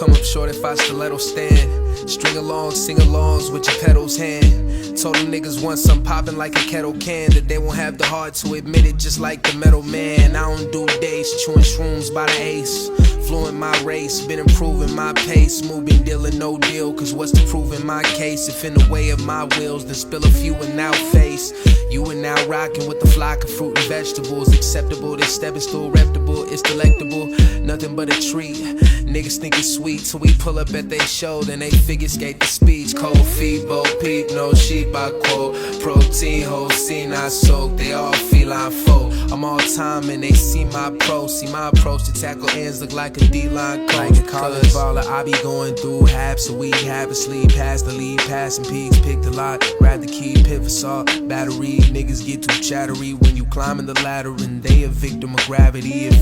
come up short if I stiletto stand. String along, sing alongs with your pedals hand. Told them niggas want some poppin' like a kettle can, that they won't have the heart to admit it, just like the metal man. I don't do days, chewing shrooms by the ace. Fluent my race, been improving my pace. Moving, dealing, no deal, cause what's to prove in my case? If in the way of my wheels, then spill a few and now face. You are now rockin' with the flock of fruit and vegetables. Acceptable, this step is still reputable, it's delectable, nothing but a treat. Niggas think it's sweet till we pull up at they show, then they figure skate the speech. Cold feet, bold peep, no sheep I quote. Protein, whole scene I soak, they all feline folk. I'm all time and they see my approach to tackle ends look like a D-line coach. Like a college baller, I be going through halves a week, half a sleep, past the lead, passing peaks, picked a lot, grab the key, pivot saw, battery. Niggas get too chattery when you climbing the ladder and they a victim of gravity. If